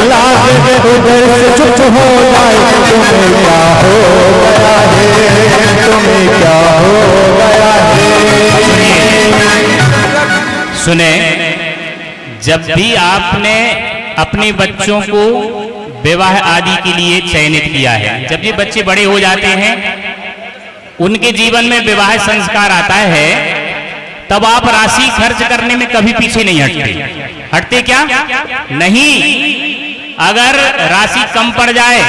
लागे उधर से चुप हो जाए। तुम्हें क्या हो गया है, तुम्हें क्या हो गया है। सुने, जब भी आपने अपने बच्चों को विवाह आदि के लिए चयनित किया है, जब ये बच्चे बड़े हो जाते हैं, उनके जीवन में विवाह संस्कार आता है, तब आप राशि खर्च करने में कभी पीछे नहीं हटते। हटते क्या? नहीं। अगर राशि कम पड़ जाए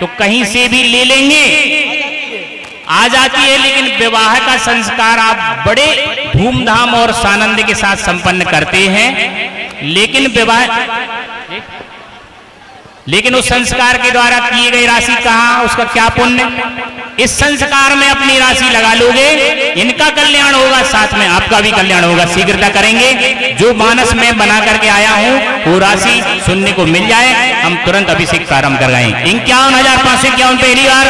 तो कहीं से भी ले लेंगे, आ जाती है, लेकिन विवाह का संस्कार आप बड़े धूमधाम और सानंद के साथ संपन्न करते हैं। लेकिन उस संस्कार के द्वारा किए गई राशि कहाँ, उसका क्या पुण्य? इस संस्कार में अपनी राशि लगा लोगे, इनका कल्याण होगा, साथ में आपका भी कल्याण होगा। शीघ्रता करेंगे। जो मानस में बना करके आया हूं वो राशि सुनने को मिल जाए, हम तुरंत अभिषेक प्रारंभ कर गए। 51,551 पहली बार,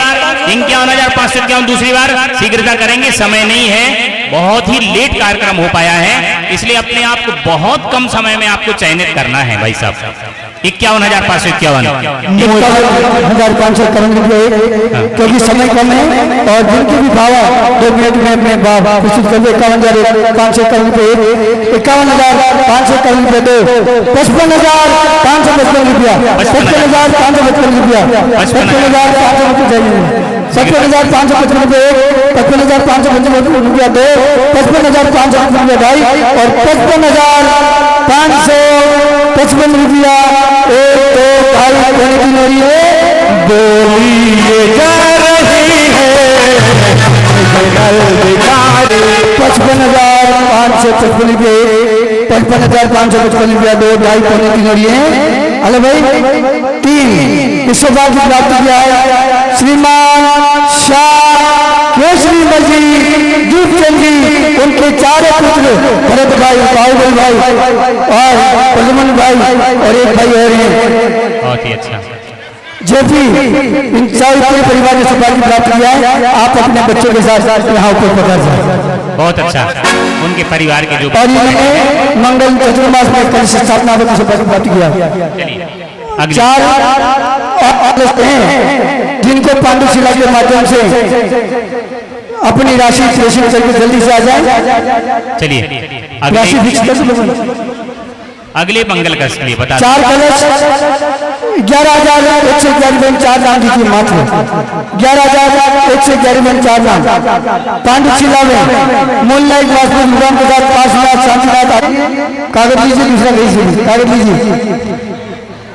51,551 दूसरी बार। शीघ्रता करेंगे, समय नहीं है, बहुत ही लेट कार्यक्रम हो पाया है, इसलिए अपने आप को बहुत कम समय में आपको चयनित करना है भाई साहब। 51,551 क्योंकि समय कम है और जिनके भी भाव 2 मिनट में अपने भाव प्रस्तुत कर दे। 51,551 रुपये, 51,551 रुपये, 55,555 रुपया, 55,555 रुपया, 55,555 55,555 रुपये, 55,555 रुपया 2, 55,555 रुपया ढाई और 55,555 रुपया 1 2 ढाई होने की हो रही है। बोलिए जा रही है 55,555 रुपये, 55,555 रुपया 2 ढाई होने की हो रही है। अरे भाई 3 इसके बाद की प्राप्त किया है श्रीमान शाह केसरी जी दीपचंद जी, उनके 4 पुत्र भरत भाई, बाहुबल भाई और प्रद्युम्न भाई और एक भाई और हैं। बहुत ही अच्छा। जो भी इन 4 पूरे परिवार ने सौभाग्य प्राप्त किया है, आप अपने बच्चों के साथ यहाँ ऊपर पकड़ जाए। बहुत अच्छा। उनके परिवार के जो और इन्होंने मंगल चतुर्मास में कलश स्थापना को सौभाग्य प्राप्त किया। 4 हैं जिनको पांडुशिला के माध्यम से अपनी राशि प्रेषित करके जल्दी से आ जाए। चलिए अगले मंगल कलश के लिए बता। 4 कलश 11,111 4 नाम दीजिए मात्र। 11,111 4 नाम पांडुशिला में मूलनायक वासुदेव मुराम के साथ 5 लाख शांतिनाथ। कागज लीजिए, दूसरा लीजिए, कागज लीजिए।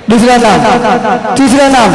दूसरा नाम, तीसरा नाम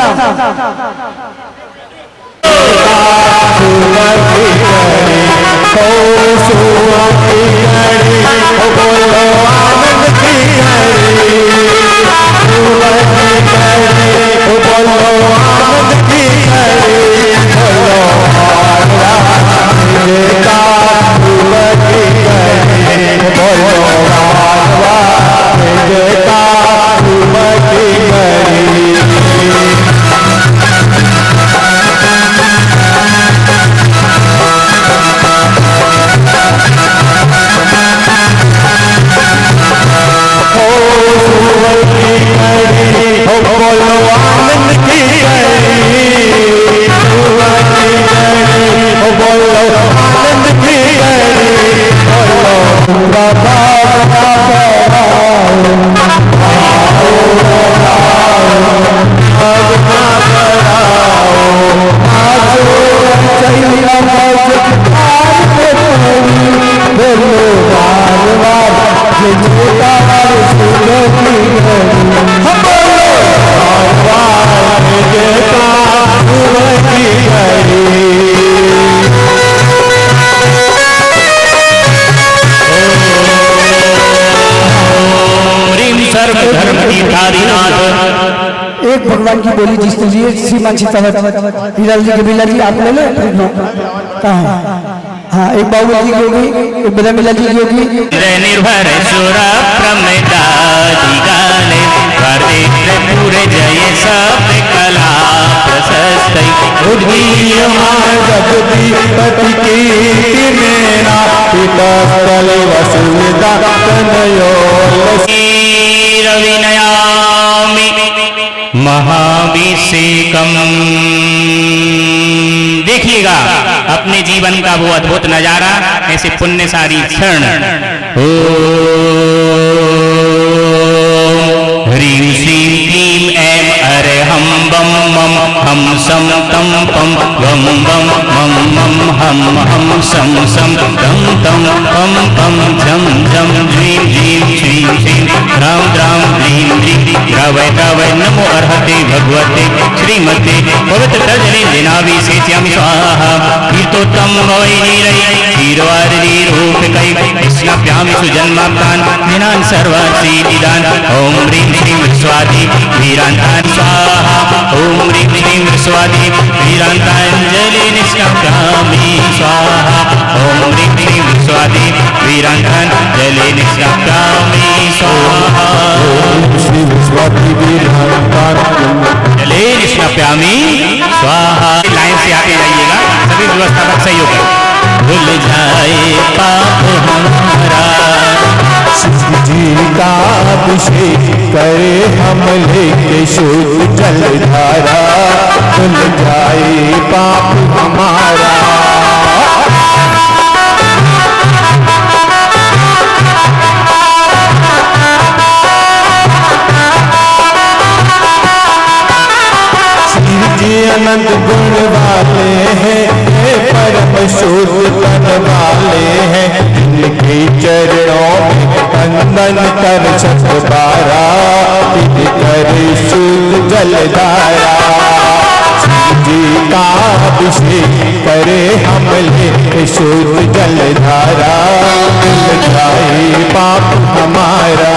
एक भगवान की बोली जिसने लिए श्रीमान सीतावत हीरा जी के बिला जी आप ले लो। कहाँ? हाँ, एक बाबू जी की होगी, एक बदा मिला जी की होगी। निर्भर सुर प्रमदादि गाने पूरे जय सब कला प्रशस्त जगदीपति कीर्ति मेरा पिता स्थले वसुधा तनयो रवि नयामि महाभिषेकम। देखिएगा अपने जीवन का वो अद्भुत नजारा, ऐसे पुण्यशाली क्षण। ह्रीं श्रीं क्लीं ऐं अरहं बम मम हम सम तम पम वम वम मम मम हम हम सम सम तम तम पम पम झम झम ह्रीं ह्रीं श्रीं श्रीं राम राम ह्रीं ह्रीं द्रवय द्रवय नमो अर्हते भगवते श्रीमते पवित्र तर्जने दिनाभिषेच्यामि स्वाहा। कीर्तोत्तम वै नीरै क्षीरवारिणी रूपकै कृष्णाभ्यामि सुजन्माप्तान् दिनान् सर्वसिद्धिदान्। ओम ह्रीं श्रीं विश्वादि वीरान्तान् स्वाहा। ओम ह्रीं श्रीं विश्वादि वीरान्ताञ्जलि निष्काम्यामि स्वाहा। ओम ह्रीं श्रीं विश्वादि वीरान्ताञ्जलि निष्काम्यामि स्वाहा। श्री विश्वादि जले निष्काम्यामि स्वाहा। लाइन से आगे जाइएगा, सभी व्यवस्थापक सहयोग करें। भूल जाए पाप हमारा शिव जी का अभिषेक करे हम लेके शुद्ध जलधारा। भूल जाए पाप हमारा अनंत गुण वाले हैं, परम शुद्ध तन वाले हैं। इनके चरणों में वंदन कर छठबारा, कर शुद्ध जलधारा। जी का अभिषेक करे हम ले शुद्ध जलधारा। मिल जाए पाप हमारा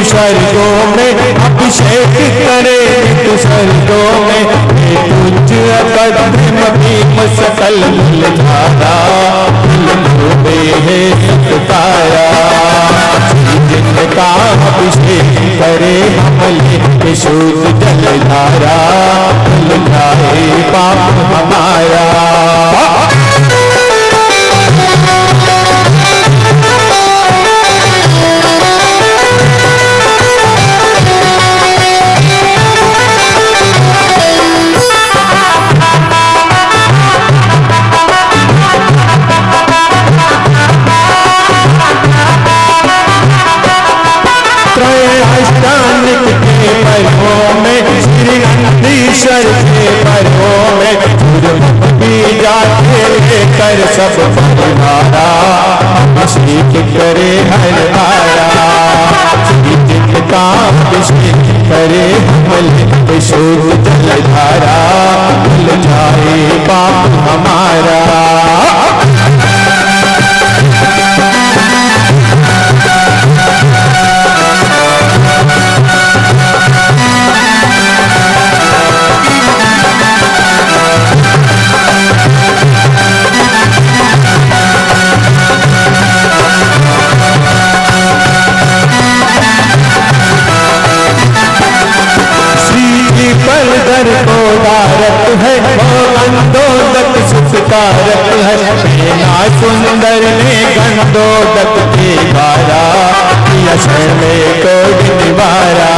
स्वर्गों में अभिषेक करे तू स्वर्गों में तुझ पद्म भीम सकल धारा है सतारा। जिनका अभिषेक करे हमले शुद्ध जलधारा। भूल जाए पाप हमारा ईश्वर के पर्वों में जाते लेकर सब परिवारा। अभिषेक करे हर आया जिनका अभिषेक करे हमले शुद्ध जलधारा। भूल जाए पाप हमारा दर को दारत है, वो अंदोदक सुखकारत है। बिना सुंदर ने गंदोदक के बारा, यशर में कोड निवारा।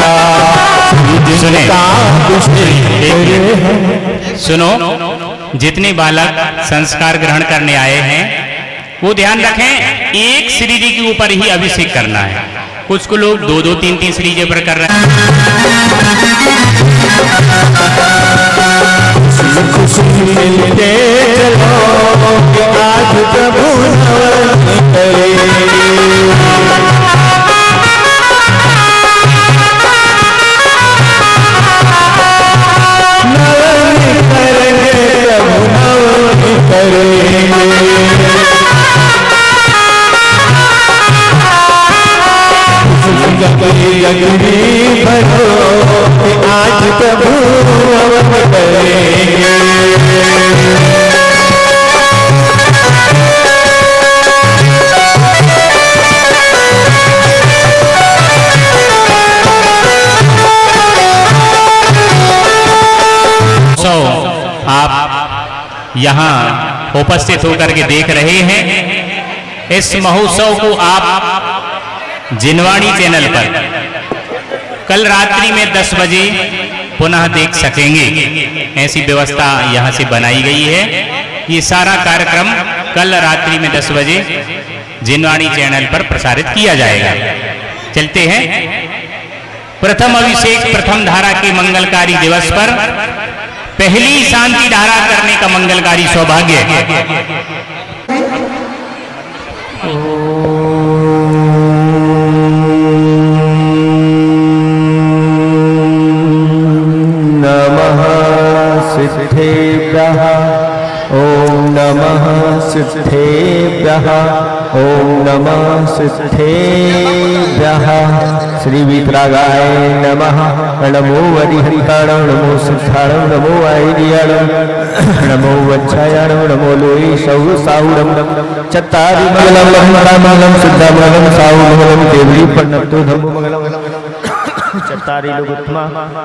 सुनो, जितने बालक संस्कार ग्रहण करने आए हैं वो ध्यान रखें, एक श्रीजी के ऊपर ही अभिषेक करना है। कुछ को लोग दो दो तीन तीन श्रीजी पर कर रहे हैं। खुशी मिलते चलो आज प्रभु नवन करे। नवन करेंगे प्रभु नवन करेंगे। अग्नि भरो आज प्रभु नवन करेंगे। यहाँ उपस्थित होकर के देख रहे हैं। इस महोत्सव को आप जिनवाणी चैनल पर कल रात्रि में 10 बजे पुनः देख सकेंगे। ऐसी व्यवस्था यहाँ से बनाई गई है। ये सारा कार्यक्रम कल रात्रि में 10 बजे जिनवाणी चैनल पर प्रसारित किया जाएगा। चलते हैं। प्रथम अभिषेक प्रथम धारा के मंगलकारी दिवस पर पहली शांति धारा करने का मंगलकारी सौभाग्य। नमः सिद्धेभ्यः ओम नमः सिद्धेभ्यः ओम नमः सिद्धेभ्यः। श्री वीतरागाय नमः। नमो वरिहरिकाणं नमो सिद्धाणं नमो ऐर्याणं नमो वज्रायाणं नमो लोई साहुरं चत्तारि मंगलम सिद्धामंगलम साहुमंगलम केवली पन्नतो धम्मो मंगलम। चत्तारि लोगोत्तमा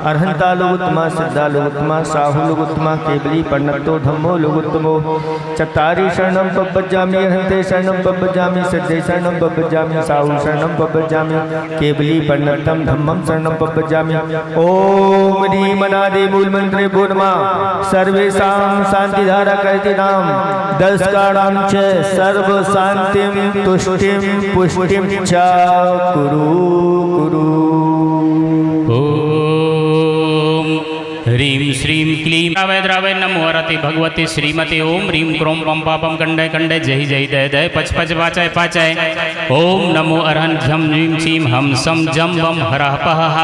अर्हंता लोगोत्तमा सिद्धा लोगोत्तमा साहु लोगोत्तमा केवली पन्नतो धम्मो लोगोत्तमो। चत्तारि शरणं पब्बजामि अर्हंते शरणं पब्बजामि सिद्धे शरणं पब्बजामि साहु शरणं पब्बजामि केवली पन्नतम धम्मं शरणं पब्बजामि। ओम ह्रीं अनादि मूल मंत्रे भो नमः। सर्वेषां शांतिधारा कर्तॄणां 10 काणां च सर्व शांतिं तुष्टिं पुष्टिं च कुरु कुरु। ओम ह्रीं श्रीं क्लीं द्रावय द्रावय नमो हरते भगवते श्रीमते ओम ह्रीं क्रोम पम पापम कंडय कंडय जय जय दय दय पच पच पाचय पाचय। ओम नमो अरहं झम ह्रीं छीं हम सम जम वम हरः पहः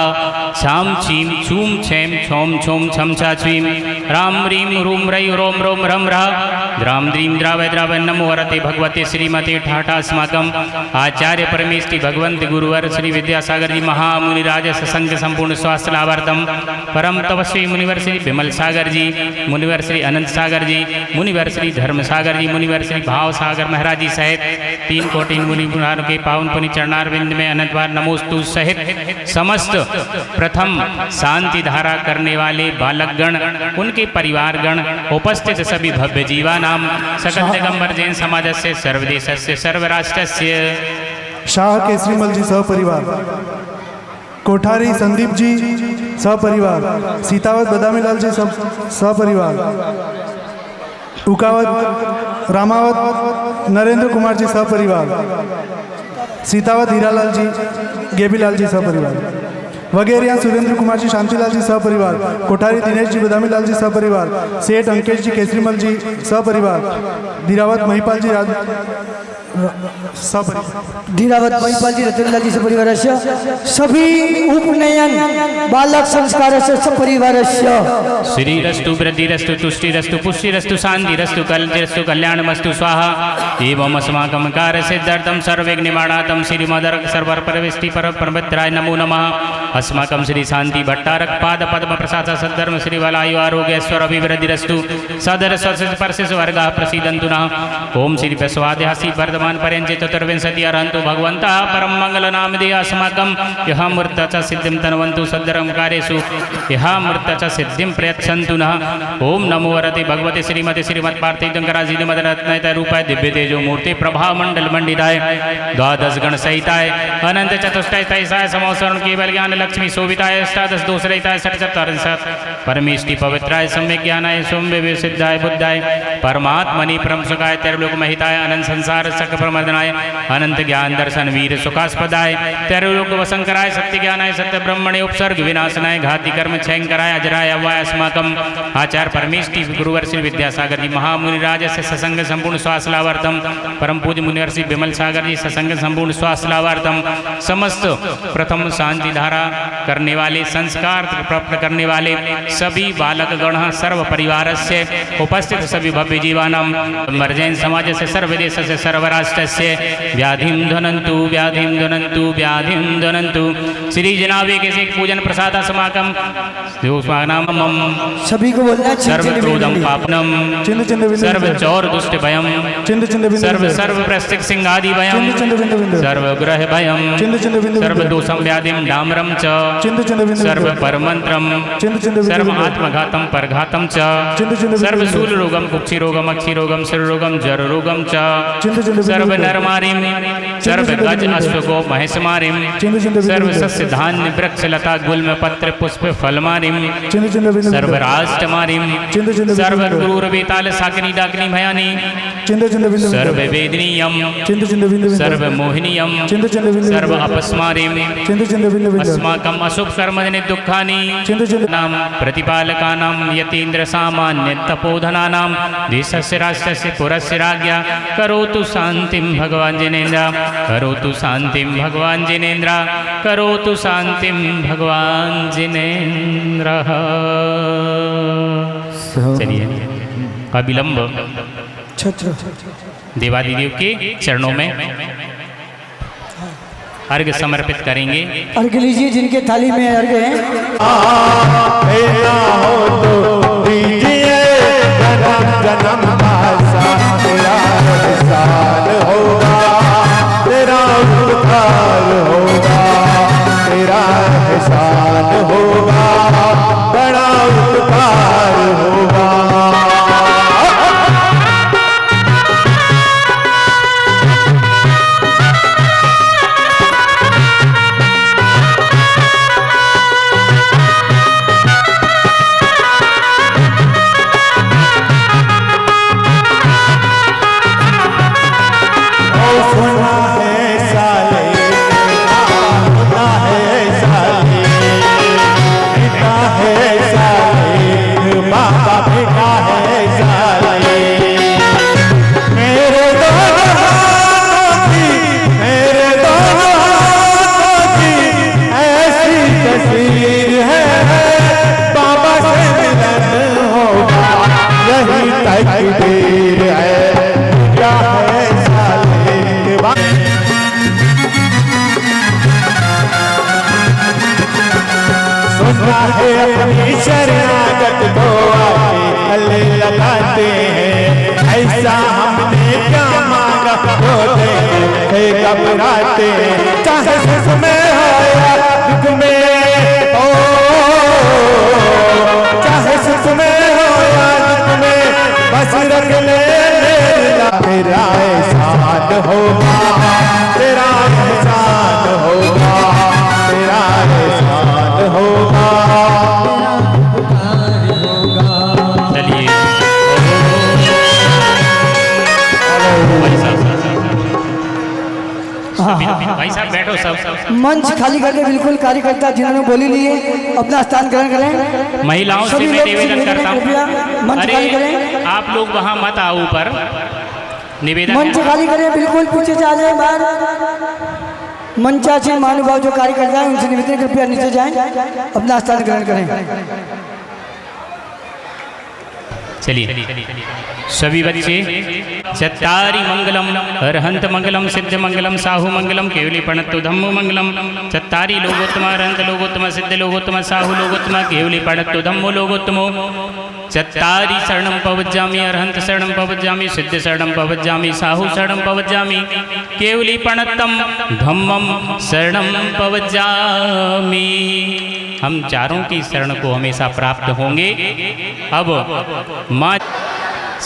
छाम छीं छूम छेम छौम छौम छम छा छीं राम ह्रीं रूं रೈ रोम रोम रम रः द्राम द्रीं द्रावय द्रावय नमो हरते भगवते श्रीमते ठाठास्माकम् आचार्य परमेष्टि भगवंत गुरुवर श्री विद्यासागर जी महामुनिराज सत्संग संपूर्ण स्वास्थ्य लाभार्थम परम तपस्वी मुनिवर श्री विमल सागर जी, मुनिवर श्री अनंत सागर जी, मुनिवर श्री धर्म सागर जी, मुनिवर श्री भाव सागर महाराज जी सहित 3 कोटि मुनि मुरारों के पावन पुनि चरणारविंद में अनंत बार नमोस्तु सहित समस्त प्रथम शांति धारा करने वाले बालकगण, उनके परिवारगण, उपस्थित सभी भव्य जीवानाम सकल दिगंबर जैन समाज से सर्वदेशस्य सर्वराष्ट्रस्य शाह केसरीमल जी सहपरिवार, कोठारी संदीप जी सहपरिवार, सीतावत बदामीलाल जी सहपरिवार, उकावत रामावत नरेंद्र कुमार जी सहपरिवार, सीतावत हीरालाल जी गेबीलाल जी सहपरिवार वगैरह यहाँ सुरेंद्र कुमार जी शांतिलाल जी सहपरिवार, कोठारी दिनेश जी बदामीलाल जी सहपरिवार, सेठ अंकेश जी केसरीमल जी सहपरिवार, धीरावत महिपाल जी धीरावत महिपाल जी रतनलाल जी सपरिवार सभी उपनयन बालक संस्कार सपरिवार श्रीरस्तु वृद्धिरस्तु तुष्टिरस्तु पुष्टिरस्तु शांतिरस्तु कल्तिरस्तु कल्याणमस्तु स्वाहा एवं अस्माकं कार्य सिद्धार्थं सर्वविघ्न निवारणार्थं श्री मदर सर्वर परवेष्टि पर परमित्राय नमो नमः। अस्माकं श्री शांति भट्टारक पाद पद्म प्रसाद सद्धर्म श्री वलायु आरोग्य ऐश्वर अभिवृद्धिरस्तु सदर परसिस वर्गः प्रसीदन्तु नः। ओम श्री बसवाद्यासी वर्धमान पर्यंचे चतुर्विंशति अरहन्तु भगवन्तः परम मंगल नामधेय अस्माकं यः मूर्त च सिद्धिं तन्वन्तु सद्धर्म कार्येषु यः मूर्त च सिद्धिं प्रयच्छन्तु नः। ओम नमो वरते भगवते श्रीमते श्रीमत्पार्थिवंकराजी मदरत्नयत रूपाय दिव्य तेजो मूर्ति प्रभा मंडल मंडिताय द्वादश गण सहिताय अनंत चतुष्टय तैसाय समोसरण केवल ज्ञान लक्ष्मी शोभिताय अष्टादश दोषरहिताय षट्चत्वारिंशत् परमेष्टि पवित्राय सम्यक ज्ञानाय सोम्य सिद्धाय बुद्धाय परमात्मनि परम सुखाय त्रैलोक महिताय अनंत संसार सक प्रमदनाय अनंत ज्ञान दर्शन वीर सुखास्पदाय त्रैलोक वसंकराय सत्य ज्ञानाय सत्य ब्रह्मणे उपसर्ग विनाशनाय घाति कर्म क्षयंकराय अजराय अव्वाय अस्माकम् आचार्य परमेष्टि गुरुवर श्री विद्यासागर जी महामुनिराज से सत्संग संपूर्ण स्वास्थ्य लाभार्थम परम पूज्य मुनिवर श्री विमल सागर जी सत्संग संपूर्ण स्वास्थ्य लाभार्थम समस्त प्रथम शांति धारा करने वाले संस्कार प्राप्त करने वाले सभी बालक गण सर्व परिवार से उपस्थित सभी भव्य जीवानां मर्जैन समाज से सर्वदेश से सर्वराष्ट्र से व्याधिं ध्वनन्तु व्याधिं ध्वनन्तु व्याधिं ध्वनन्तु श्री जनाबे के से पूजन प्रसाद समाकम सभी को बोलना सर्व क्रोधम पापनम सर्व चौर दुष्ट भयम सर्व सर्व प्रस्तिक सिंह आदि भयम सर्व ग्रह भयम सर्व दोषम व्याधिम डामरम च सर्व परमंत्रम सर्व सर्व आत्मघातम परघातम च सर्व शूल रोगम कुक्षि रोगम अक्षि रोगम सिर रोगम जर रोगम च सर्व नरमारिम सर्व गज अश्वगो महेशमारिम सर्व सस्य धान्य वृक्ष लता गुल्म पत्र पुष्प फलमारिम सर्व राष्ट्रमारिम सर्व क्रूर बेताल साकिनी डाकिनी भयानी सर्व वेदनीयम सर्व मोहिनीयम सर्व अपस्मारिम अस्माकम अशुभ कर्मजनि दुःखानि नाम प्रतिपालकानां यतीन्द्र सामान्य तपोधनानां देशस्य राष्ट्रस्य पुरस्य राज्ञा करोतु शान्तिं भगवान् जिनेन्द्र करोतु शान्तिं भगवान् जिनेन्द्र करोतु शान्तिं भगवान् जिनेन्द्र। चलिए अविलंब देवादिदेव के चरणों में अर्घ्य समर्पित करेंगे। अर्घ्य लीजिए, जिनके थाली में अर्घ्य है। हो तो दीजिए जन्म जन्म का साथ तेरा एहसान होगा, तेरा उपकार होगा, तेरा एहसान होगा, बड़ा उपकार होगा। अपनी शरणागत को आके गले लगाते हैं, ऐसा हमने क्या मांगा वो देखे घबराते हैं। चाहे सुख में हो या दुख में हो, चाहे सुख में हो या दुख में, बस रख ले तेरा एहसान होगा, तेरा एहसान होगा, तेरा एहसान होगा। भाई साहब बैठो सब। मंच खाली करके बिल्कुल कार्यकर्ता जिन्होंने बोली ली है अपना स्थान ग्रहण करें। महिलाओं से मैं निवेदन करता हूँ, मंच खाली करें। आप लोग वहाँ मत आओ ऊपर, निवेदन मंच खाली करें, बिल्कुल पीछे से आ जाए बाहर। मंचासीन महानुभाव जो कार्यकर्ता है उनसे निवेदन कृपया नीचे जाएं, अपना स्थान ग्रहण करें। चलिए सभी बच्चे चत्तारि मंगलम अरहंत मंगलम सिद्ध मंगलम साहु मंगलम केवली पणत्तु धम्मो मंगलम चत्तारि लोगोत्तम अरहंत लोगोत्तम सिद्ध लोगोत्तम साहु लोगोत्तम केवली पणत्तु धम्मो लोगोत्तमो चत्तारि शरणं पवज्जामि अरहंत शरणं पवज्जामि सिद्ध शरणं पवज्जामि साहु शरणं पवज्जामि केवली पणत्तम धम्मम शरणं पवज्जामि। हम चारों की शरण को हमेशा प्राप्त होंगे। अब माँ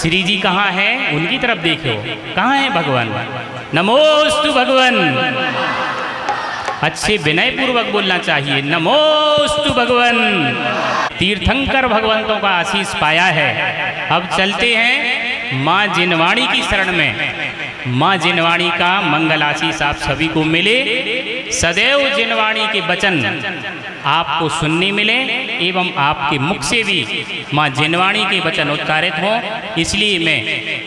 श्री जी कहाँ है, उनकी तरफ देखो, कहाँ है भगवान। नमोस्तु भगवान, अच्छे विनय पूर्वक बोलना चाहिए, नमोस्तु भगवान। तीर्थंकर भगवंतों का आशीष पाया है। अब चलते हैं माँ जिनवाणी की शरण में। माँ जिनवाणी का मंगल आशीष आप सभी को मिले, सदैव जिनवाणी के वचन आपको सुनने मिले एवं आपके मुख से भी माँ जिनवाणी के वचन उच्चारित हों। इसलिए मैं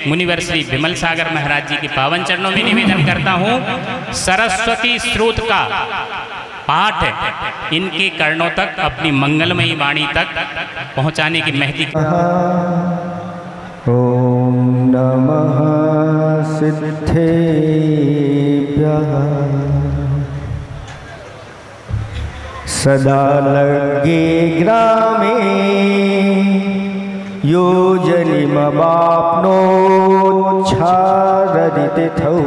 मुनिवर श्री विमल सागर महाराज जी के पावन चरणों में निवेदन करता हूँ, सरस्वती स्रोत का पाठ इनके कर्णों तक, अपनी मंगलमयी वाणी तक पहुँचाने की महती। ओम नमः सिद्धेभ्यः सदा लगे ग्रामे योजनिमवाप्नोच्छाददितिथौ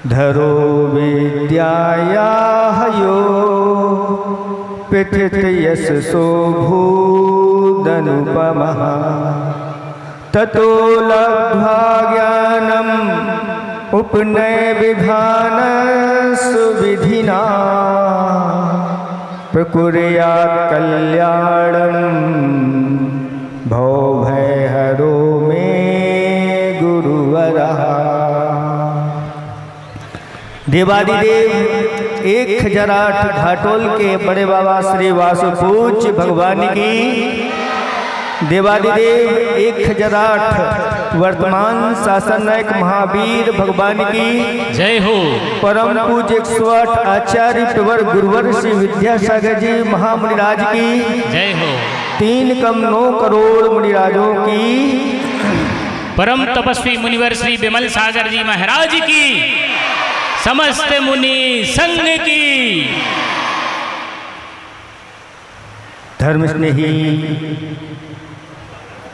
धरो विद्यायाः यो पिथित यश शोभूदनुपमः ततो लब्ध्वा ज्ञानम् उपनय विधान सुविधिना प्रकुर्यात् कल्याणम् भवभयहरो मे गुरुवरः। देवादिदेव 1008 घाटोल के बड़े बाबा श्री वासुपूज्य भगवान की, देवादिदेव 1008 वर्तमान शासन नायक महावीर भगवान की जय हो। परम पूज्य 108 आचार्य प्रवर गुरुवर श्री विद्यासागर जी महामुनिराज की जय हो। 3 कम 9 करोड़ मुनिराजों की, परम तपस्वी मुनिवर श्री विमल सागर जी महाराज की, समस्त मुनि संघ की। धर्म स्नेही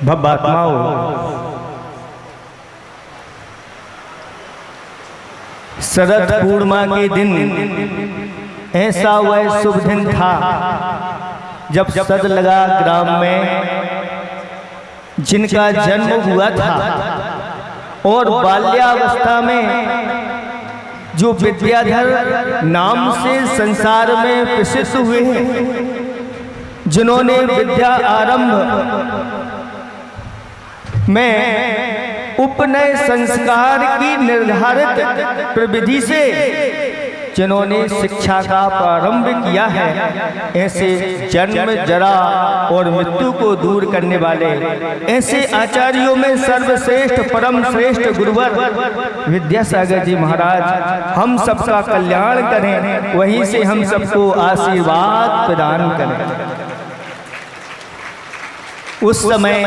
भव्यात्माओं, शरद पूर्णिमा के दिन ऐसा वह शुभ दिन था जब सद लगा ग्राम में जिनका जन्म हुआ था और बाल्यावस्था में जो विद्याधर नाम से संसार में प्रसिद्ध हुए हैं, जिन्होंने विद्या आरंभ में उपनय संस्कार की निर्धारित प्रविधि से जिन्होंने शिक्षा का प्रारंभ किया है, ऐसे जन्म जरा और मृत्यु को दूर करने वाले ऐसे आचार्यों में सर्वश्रेष्ठ परम श्रेष्ठ गुरुवर विद्यासागर जी महाराज हम सबका कल्याण करें, वहीं से हम सबको आशीर्वाद प्रदान करें। उस समय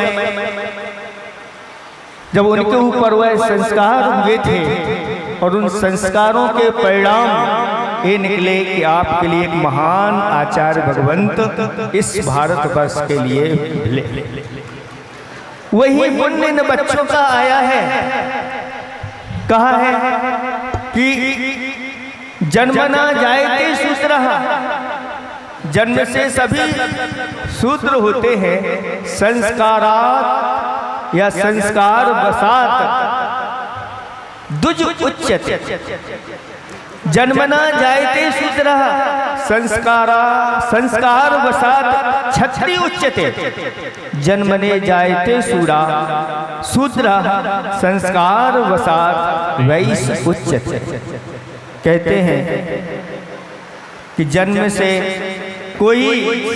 जब उनके ऊपर वह संस्कार हुए थे और उन संस्कारों के परिणाम ये निकले कि आपके लिए एक महान आचार्य भगवंत इस भारतवर्ष के लिए मिले। वही पुण्य इन बच्चों का आया है। कहा है कि जन्मना जायते शूद्रः, जन्म से सभी शूद्र होते हैं। संस्कारात् या संस्कार वसात दुज उच्यते, जन्मना जायते शूद्रः संस्कार वसात क्षत्रिय उच्यते, जन्मने जायते शूद्रः संस्कार वसात वैश्य उच्यते। कहते हैं कि जन्म से कोई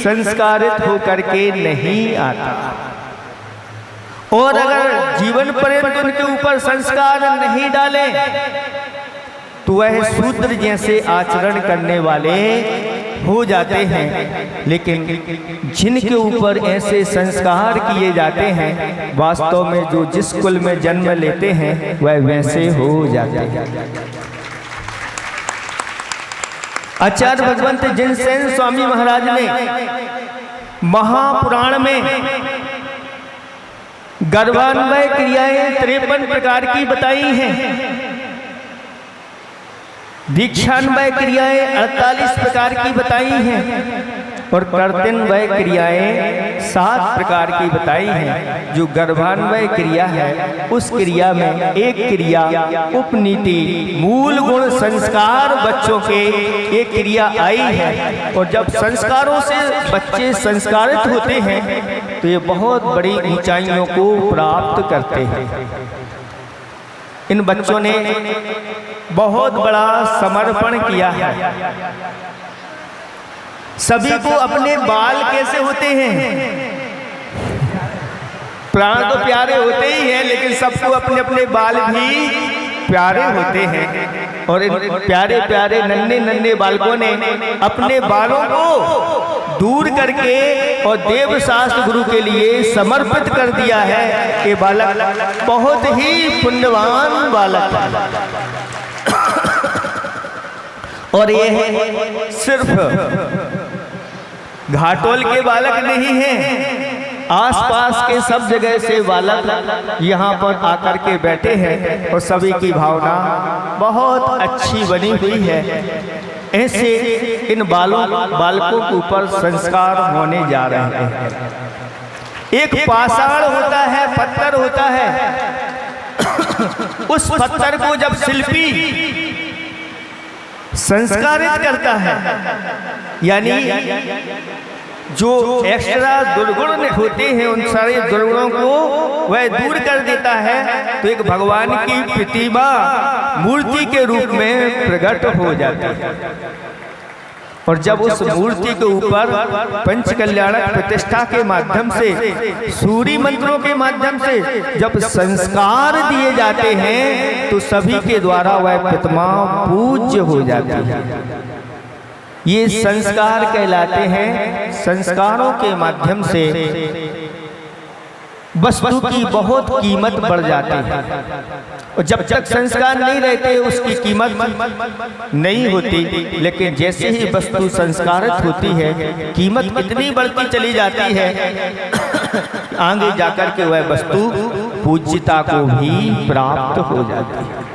संस्कारित होकर के नहीं आता, और अगर जीवन पर्यंत उनके ऊपर संस्कार नहीं डाले तो वह शूद्र जैसे आचरण करने वाले हो जाते हैं। लेकिन जिनके ऊपर ऐसे संस्कार किए जाते हैं, वास्तव में जो जिस कुल में जन्म लेते हैं वह वैसे हो जाते हैं। आचार्य भगवंत जिनसेन स्वामी महाराज ने महापुराण में गर्भान्वय क्रियाएं 53 प्रकार की बताई हैं, दीक्षान्वय क्रियाएं 48 प्रकार की बताई हैं, और कर्तन्वय क्रियाएं 7 प्रकार की बताई हैं। जो गर्भान्वय क्रिया है उस क्रिया में एक क्रिया उपनीति मूल गुण संस्कार बच्चों के एक क्रिया आई है, और जब संस्कारों से बच्चे संस्कारित होते हैं तो ये बहुत बड़ी ऊंचाइयों को प्राप्त करते हैं। इन बच्चों ने बहुत बड़ा समर्पण किया है। सभी को अपने बाल कैसे होते हैं, प्राण तो प्यारे होते ही हैं, लेकिन सबको अपने अपने बाल भी प्यारे होते हैं। और इन प्यारे प्यारे नन्हे नन्हे बालकों ने अपने बालों को दूर करके और देव शास्त्र गुरु के लिए समर्पित कर दिया है। ये बालक बहुत ही पुण्यवान बालक है। और ये सिर्फ घाटोल के बालक नहीं हैं, आसपास के सब जगह से बालक यहाँ पर आकर के बैठे हैं और सभी की भावना बहुत अच्छी बनी हुई है। ऐसे इन बालकों के ऊपर संस्कार होने जा रहे हैं। एक पाषाण होता है, पत्थर होता है, उस पत्थर को जब शिल्पी संस्कारित करता है, यानी जो एक्स्ट्रा दुर्गुण होते हैं उन सारे दुर्गुणों को वह दूर कर देता है, तो एक भगवान की प्रतिमा मूर्ति के रूप में प्रकट हो जाती है। और जब उस मूर्ति के ऊपर पंचकल्याणक प्रतिष्ठा के माध्यम से, सूर्य मंत्रों के माध्यम से जब संस्कार दिए जाते हैं तो सभी के द्वारा वह प्रतिमा पूज्य हो जाती है। ये संस्कार कहलाते हैं। संस्कारों के माध्यम से वस्तु की बहुत कीमत बढ़ जाती है, और जब तक संस्कार नहीं रहते उसकी कीमत नहीं होती। लेकिन जैसे ही वस्तु संस्कारित होती है, कीमत इतनी बढ़ती चली जाती है, आगे जाकर के वह वस्तु पूज्यता को भी प्राप्त हो जाती है।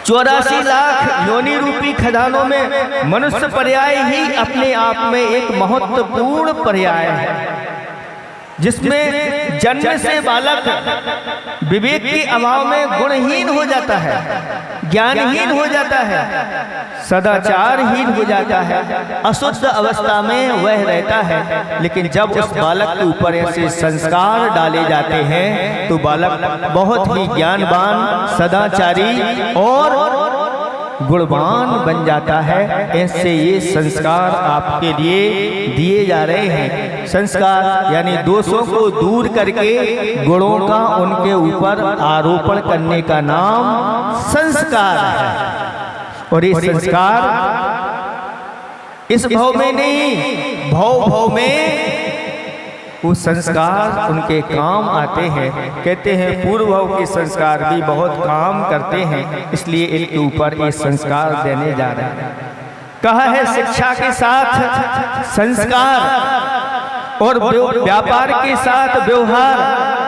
84 लाख योनि रूपी खजानों में मनुष्य पर्याय ही अपने आप में एक महत्वपूर्ण पर्याय है, जिसमें जन्म से बालक विवेक के अभाव में गुणहीन हो जाता है, ज्ञानहीन हो जाता है, सदाचारहीन हो जाता है, अशुद्ध अवस्था में वह रहता है। लेकिन जब उस बालक के ऊपर ऐसे संस्कार डाले जाते हैं तो बालक बहुत ही ज्ञानवान, सदाचारी और गुणवान बन जाता है। ऐसे ये संस्कार आपके लिए दिए जा रहे हैं। संस्कार यानी दोषों को दूर करके गुणों का उनके ऊपर आरोपण करने का नाम संस्कार है। और ये संस्कार इस भाव में नहीं, भाव में वो संस्कार उनके काम आते हैं। कहते हैं पूर्व भाव के संस्कार भी बहुत काम करते हैं, इसलिए इनके ऊपर ये संस्कार देने जा रहे हैं। कहा है शिक्षा के साथ संस्कार, और व्यापार के साथ व्यवहार,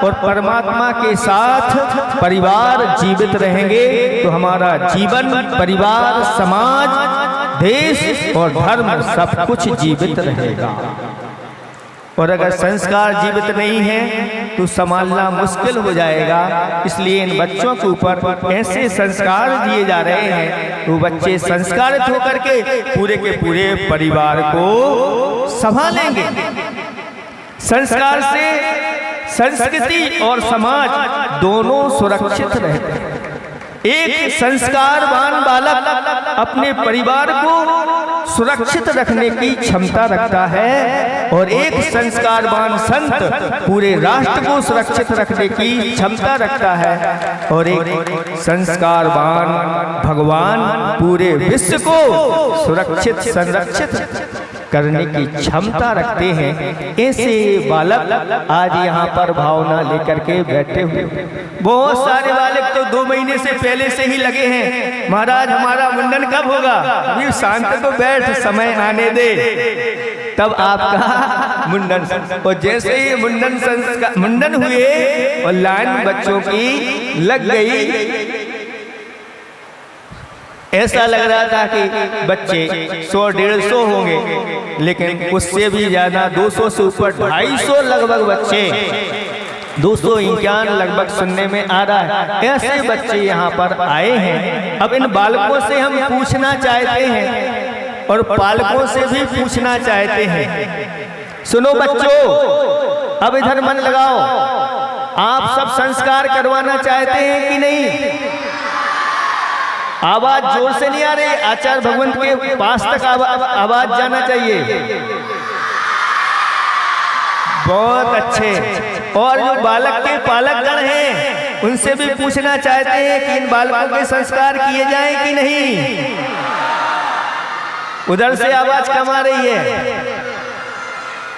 और परमात्मा के साथ परिवार जीवित रहेंगे तो हमारा जीवन, परिवार, समाज, देश और धर्म सब कुछ जीवित रहेगा। और अगर संस्कार जीवित नहीं है तो संभालना मुश्किल हो जाएगा। इसलिए इन बच्चों के ऊपर ऐसे संस्कार दिए जा रहे हैं तो बच्चे संस्कारित होकर के पूरे के पूरे परिवार को संभालेंगे। संस्कार से संस्कृति और समाज दोनों सुरक्षित रहते हैं। एक संस्कारवान बालक अपने परिवार को सुरक्षित रखने की क्षमता रखता है, और एक संस्कारवान संत पूरे राष्ट्र को सुरक्षित रखने की क्षमता रखता है, और एक संस्कारवान भगवान पूरे विश्व को सुरक्षित, संरक्षित करने की क्षमता रखते हैं। ऐसे बालक आज यहाँ पर भावना लेकर के बैठे हुए। बहुत सारे बालक तो 2 महीने से पहले से ही लगे हैं, महाराज हमारा मुंडन कब होगा? अभी शांत तो बैठ, समय आने दे तब आपका मुंडन। और जैसे ही मुंडन हुए और लाइन बच्चों की लग गई, ऐसा लग रहा था कि बच्चे 100-150 होंगे, लेकिन उससे भी ज्यादा 200 से ऊपर 250 लगभग बच्चे, 251 लगभग सुनने में आ रहा है। ऐसे बच्चे यहाँ पर आए हैं। अब इन बालकों से हम पूछना चाहते हैं और पालकों से भी पूछना चाहते हैं। सुनो बच्चों, अब इधर मन लगाओ। आप सब संस्कार करवाना चाहते हैं कि नहीं? आवाज जोर से नहीं आ रही, आचार्य भगवंत के पास तक आवाज जाना चाहिए। बहुत अच्छे। और जो बालक के पालकगण हैं उनसे भी पूछना चाहते हैं कि इन बालकों के संस्कार किए जाएं कि नहीं। उधर से आवाज कम आ रही है।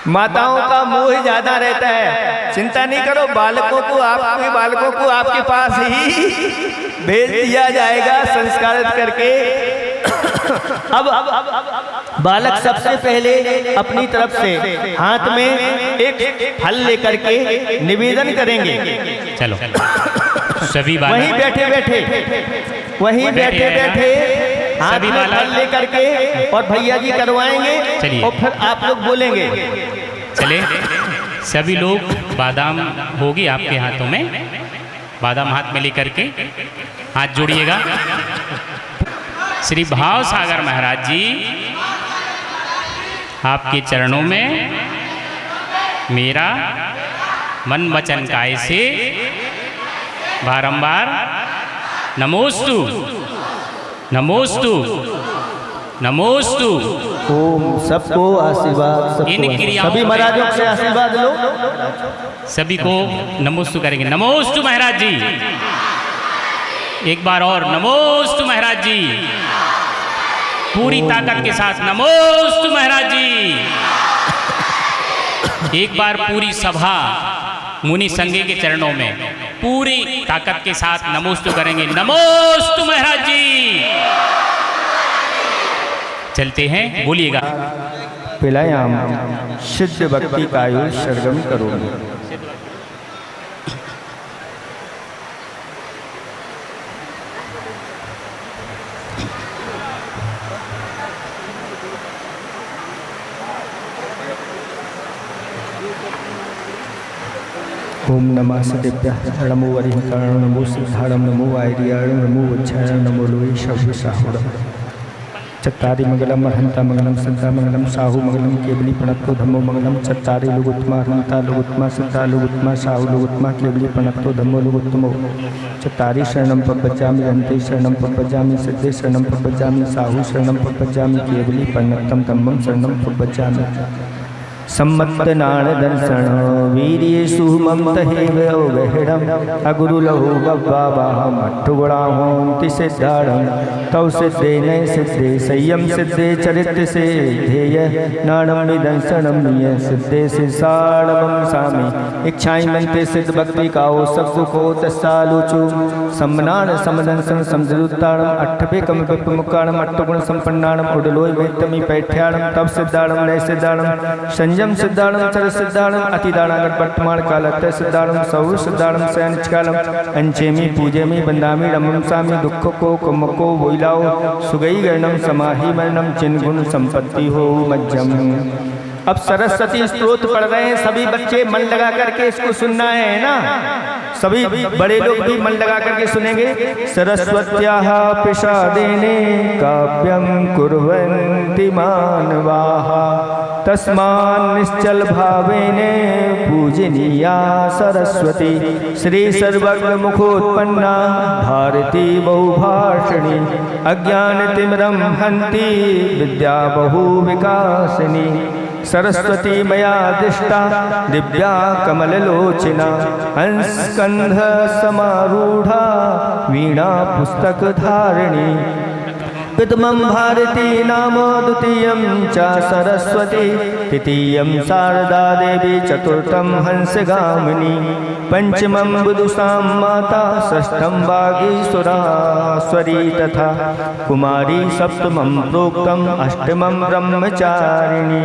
माताओं का मोह ज्यादा रहता है। चिंता नहीं करो, बालकों को आपके पास ही भेज दिया जाएगा संस्कारित करके। अब बालक सबसे पहले अपनी तरफ से हाथ में एक फल लेकर के निवेदन करेंगे। चलो सभी वहीं बैठे बैठे हाथ सभी में बालक फल लेकर के और भैया जी करवाएंगे चलिए। और फिर आप लोग बोलेंगे। चले सभी लोग बादाम होगी आपके हाथों में, बादाम हाथ में लेकर के हाथ जोड़िएगा। श्री भाव सागर महाराज जी आपके चरणों में मेरा मन वचन काय से बारंबार नमोस्तु नमोस्तु नमोस्तु। ओम सबको आशीर्वाद, इन सबको क्रियाओं सभी में- महाराजों से आशीर्वाद लो। सभी को नमोस्तु करेंगे। नमोस्तु महाराज जी, एक बार और नमोस्तु महाराज जी, पूरी ताकत के साथ नमोस्तु महाराज जी। एक बार पूरी सभा मुनि संघ के चरणों में पूरी ताकत के साथ नमोस्तु करेंगे। नमोस्तु महाराज जी। चलते हैं, बोलिएगा। पिलायाम सिद्ध भक्ति कायु सरगम करो। ओम नमः सदेभ्यः नमो वरिहकारण नमो सिद्धारम नमो आयर्याण नमो उच्चारण नमो लोई शब्द साहुरम चत्तारि मंगलम अर्हंता मंगलम सिद्धा मंगलम साहु मंगलम केवली प्रणतो धम्मो मंगलम चत्तारि लोगोत्तमा अर्हंता लोगोत्तमा सिद्धा लोगोत्तमा साहु लोगोत्तमा केवली प्रणतो धम्मो लोगोत्तमो चत्तारि शरणम पपज्जामि अन्ते शरणम पपज्जामि सिद्धे शरणम पपज्जामि साहु शरणम पपज्जामि केवली प्रणतम धम्मम शरणम पपज्जामि सम्मत नाण दर्शन वीर्य सुममत हेव गहड़म अगुरु लहु बब्बाहम अट्ठुगुणाहों सिद्धाड़म तव सिद्धे नय सिद्धे संयम सिद्धे चरित्र से ध्येय नाणम निदर्शनम निय सिद्धे सिद्धाड़म सामी इच्छाई मनते सिद्ध भक्ति काओ सब सुखो तस्सालोचु सम्मनाण समदंसन समझुत्ताड़म अट्ठभे कम विप मुक्काणम अट्ठगुण संपन्नाणम उडलोय वेतमी पैठ्याणम तव सिद्धाड़म नय सिद्धाड़म संयम सिद्धाणम चर सिद्धाणम अतिदानागत वर्तमान कालत सिद्धाणम सौर सिद्धाणम सैनिकालम अंचेमी पूजेमी बंदामी रमम सामी दुख को कुमको वोइलाओ सुगई गणम समाहि मरणम चिन्गुण संपत्ति हो मज्जम। अब सरस्वती स्तोत्र पढ़ रहे हैं, सभी बच्चे मन लगा करके इसको सुनना है ना, सभी बड़े लोग भी मन लगा करके सुनेंगे। सरस्वत्याः प्रसादेने काव्यं कुर्वन्ति मानवाः तस्मान् निश्चल भावेन पूजनीया सरस्वती श्री सर्वज्ञ मुखोत्पन्ना भारती बहुभाषिणी अज्ञानतिमिरं हन्ति विद्या बहुविकासिनी सरस्वती मया दिष्टा दिव्या कमललोचना हंसकंध समारूढ़ा वीणा पुस्तक धारिणी प्रथमं भारती नाम द्वितीयं च सरस्वती तृतीयं शारदा देवी चतुर्थं हंसगामिनी पंचमं बुदुषां माता षष्ठं वागीश्वरास्वरी तथा कुमारी सप्तमं प्रोक्तम् अष्टमं ब्रह्मचारिणी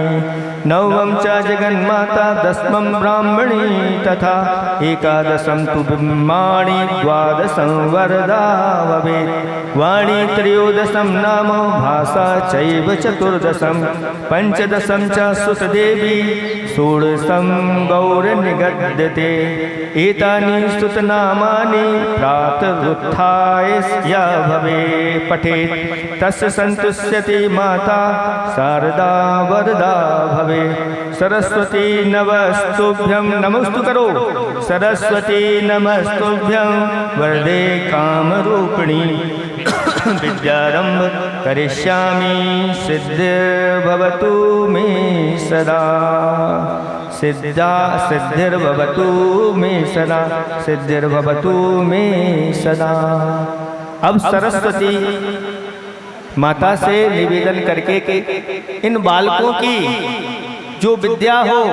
नवमं च जगन्माता दशमं ब्राह्मणी तथा एकादशं तु ब्रह्माणि द्वादशं वरदा भवेत् वाणी त्रयोदशं नाम भाषा चैव चतुर्दशं पंचदशं च सुतदेवी षोडशं गौरनिगद्यते एतानि स्तुतनामानि प्रातरुत्थाय या भवे पठेत् तस्य सन्तुष्यति माता शारदा वरदा भवे। सरस्वती नमस्तुभ्यं नमस्तु करो सरस्वती नमस्तुभ्यं वरदे कामरूपिणी विद्यारंभ करिष्यामि सिद्धिर्भवतु मे सदा सिद्धिर्भवतु मे सदा सिद्धिर्भवतु मे सदा। अब सरस्वती माता से निवेदन करके कि इन बालकों की जो विद्या हो,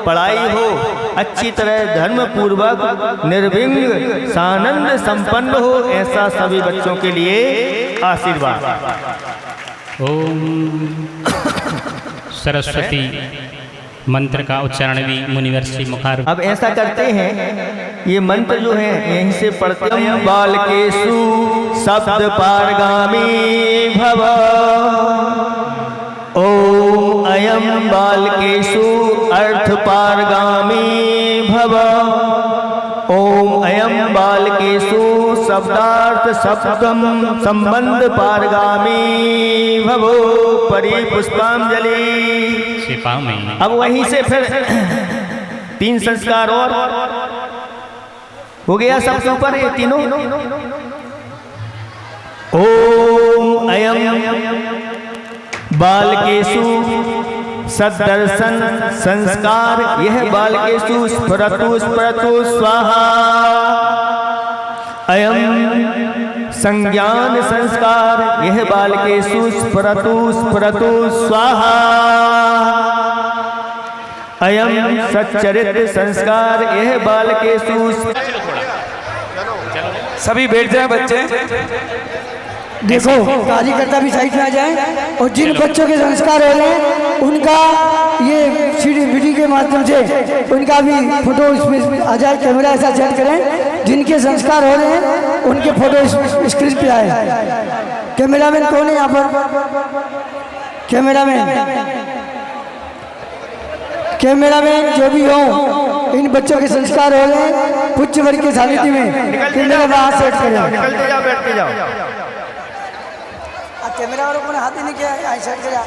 पढ़ाई हो, अच्छी तरह धर्म पूर्वक निर्विघ्न सानंद संपन्न हो, ऐसा सभी बच्चों के लिए आशीर्वाद। ओम सरस्वती मंत्र का उच्चारण भी मुनिवर श्री मुखार। अब ऐसा करते हैं ये मंत्र जो है यहीं से पढ़ते हम। बालकेषु शब्द पारगामी भव, ओम अयम बालकेषु अर्थ पारगामी भव, ओम अयम बालकेषु शब्दार्थ शब्दम संबंध पारगामी भवो। परि पुष्पांजलि। शिपाओं में अब वहीं से फिर 3 संस्कार और हो गया सबसे ऊपर ये तीनों। ओम अयम बालकेषु सदर्शन संस्कार, यह बालकेषु स्फुरतु स्फुरतु स्वाहा। अयम संज्ञान संस्कार, यह बालकेषु स्फुरतु स्फुरतु स्वाहा। अयम सच्चरित्र संस्कार, यह बालकेषु। सभी बैठ जाए बच्चे। देखो कार्यकर्ता भी साइड में आ जाए और जिन बच्चों के संस्कार हो रहे हैं उनका ये सीडी वीडियो के माध्यम से उनका भी फोटो इसमें आ जाए। कैमरा ऐसा सेट करें जिनके संस्कार हो रहे हैं उनके फोटो स्क्रीन पे आए। कैमरामैन कौन है यहाँ पर? कैमरामैन जो भी हो, इन बच्चों के संस्कार हो रहे हैं उच्च वर्ग के सानिध्य में कैमरा वहाँ सेट करें। निकलते जाओ, बैठते जाओ। कैमरा वालों को हाथ ही नहीं किया, आई सेट करा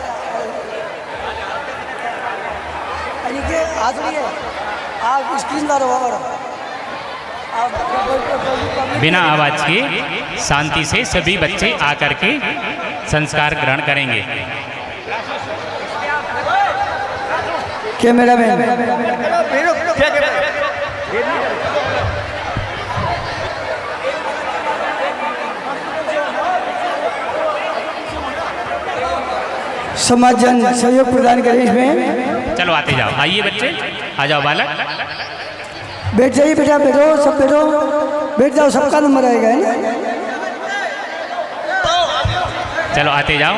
इनके हाथ नहीं है। आप स्क्रीन दार हो बिना आवाज के शांति से सभी बच्चे आकर के संस्कार ग्रहण करेंगे। कैमरामैन समाज जन सहयोग प्रदान करें इसमें। चलो आते जाओ, आइए बच्चे, आ जाओ बालक। बैठ जाइए बेटा, बैठो सब बैठो, बैठ जाओ, सबका नंबर आएगा है ना। चलो आते जाओ,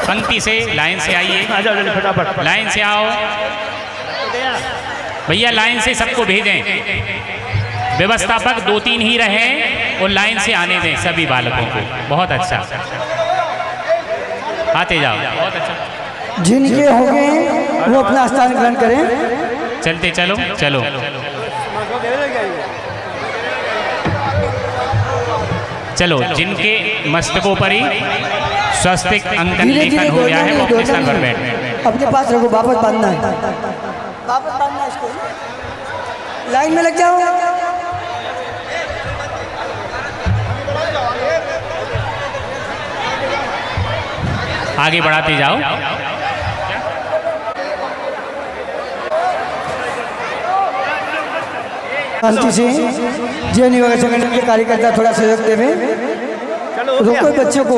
पंक्ति से लाइन से आइए। आ जाओ जल्दी फटाफट, लाइन से आओ भैया, लाइन से सबको भेजें। व्यवस्थापक 2-3 ही रहे और लाइन से आने दें सभी बालकों को। बहुत अच्छा, आते जाओ, बहुत अच्छा। जिनके हो गए वो अपना स्थान ग्रहण करें। चलते चलो चलो। चलो, जिनके मस्तकों पर ही स्वस्तिक अंकन लेखन हो गया है वो अपने स्थान पर बैठे। अपने पास रखो, वापस बांधना है, वापस बांधना है इसको। लाइन में लग जाओ। आगे बढ़ाते जाओ। शांति से जेएनयू वगैरह संगठन के कार्यकर्ता थोड़ा सहयोग देवे। रोको बच्चों को,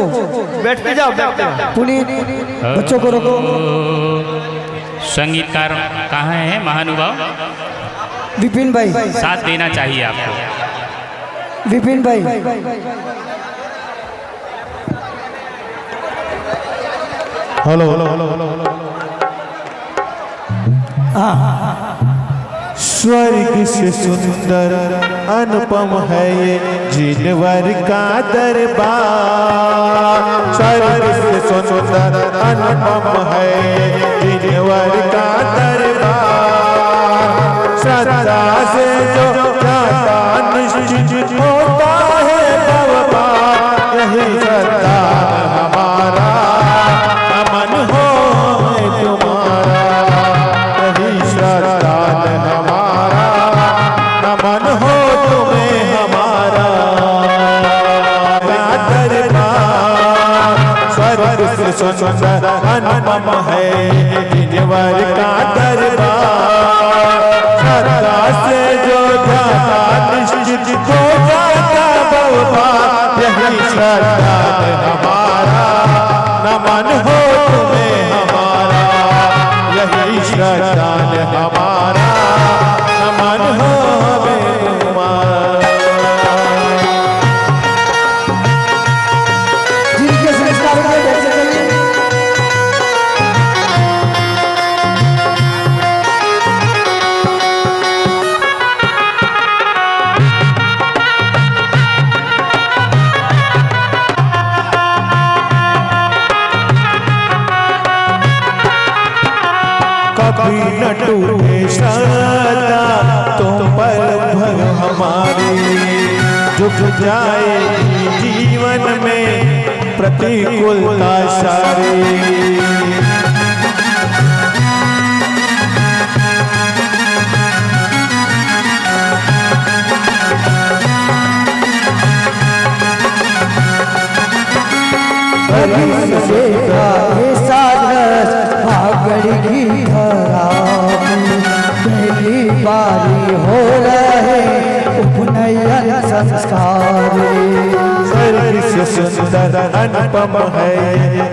बैठते जाओ, बैठते जाओ। पुनीत बच्चों को रोको। संगीतकार कहाँ है महानुभाव? विपिन भाई, साथ देना चाहिए आपको। विपिन भाई। हेलो। स्वर्ग से सुंदर अनुपम है ये जिनवर का दरबार। स्वर्ग से सुंदर अनुपम है ये जिनवर का दरबार। श्रद्धा से जो जाता निश्चित होता है भवपार। यही श्रद्धा हमारा अमन हो तुम्हारा। यही श्रद्धा हमारा नमन हो तुम्हें हमारा। दरबार स्वर्ग से सुंदर अनुपम है जिनवर का दरबार। श्रद्धा से जो जाता निश्चित हो जाता भवपार। यही श्रद्धा हमारा नमन हो तुम्हें हमारा। यही श्रद्धा हमारा नमन हो हमें तुम्हारा। जिनके संस्कार को देख सकेंगे। कभी न टूटे श्रद्धा तुम पर भर हमारी। झुक जाएगी जीवन में प्रतिकूलता सारी। पहली बारी हो रहे उपनयन संस्कार। स्वर्ग से सुंदर अनुपम है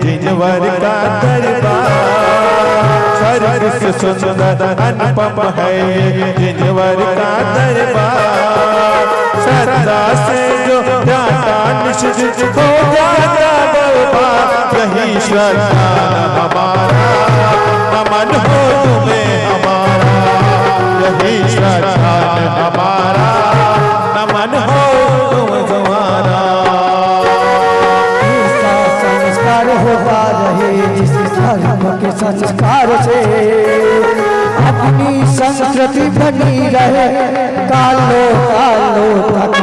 जिजवर का दरबार। स्वर्ग से सुंदर अनुपम है जिजवर का दरबार। श्रद्धा से जो जाता निश्चित हो जाता बर्बाद। यही श्रद्धा हमारा नमन हो तुम्हें हमारा। यही श्रद्धा हमारा नमन हो तुम तुम्हारा। ऐसा संस्कार होता रहे जिस धर्म के संस्कार से अपनी संस्कृति बनी रहे कालो कालो तक।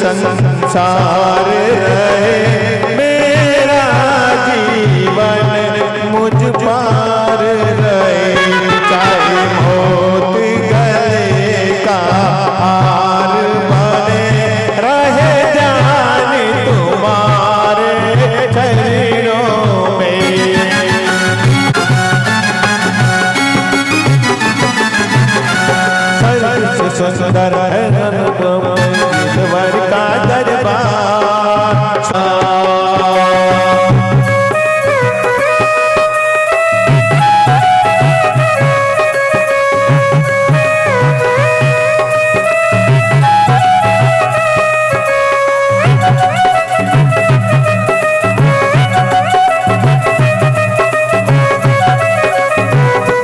संसार रहे मेरा जीवन मुझ पार रहे। चाहे मौत गले का हार बने रहे जान तुम्हारे चरणों में। सर्व से सुंदर अनुपम जिजवर का दरबार।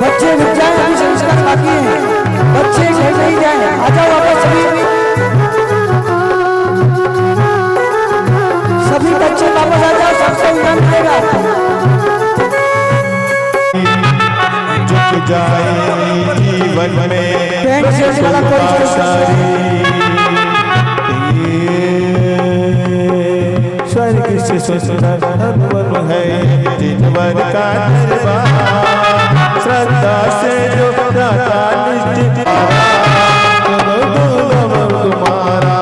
बच्चे रुक जाए, अभी संस्कार बाकी है। बच्चे घर नहीं जाए, आ जाओ वापस सभी बच्चे वापस आ जाओ, सबसे उड़ान मिलेगा। झुक जाए जीवन में पेंट से वाला कोई स्वर्ग से सुंदर अनुपम है जिजवर का दरबार। श्रद्धा से जो दाता निश्चित तुम्हारा।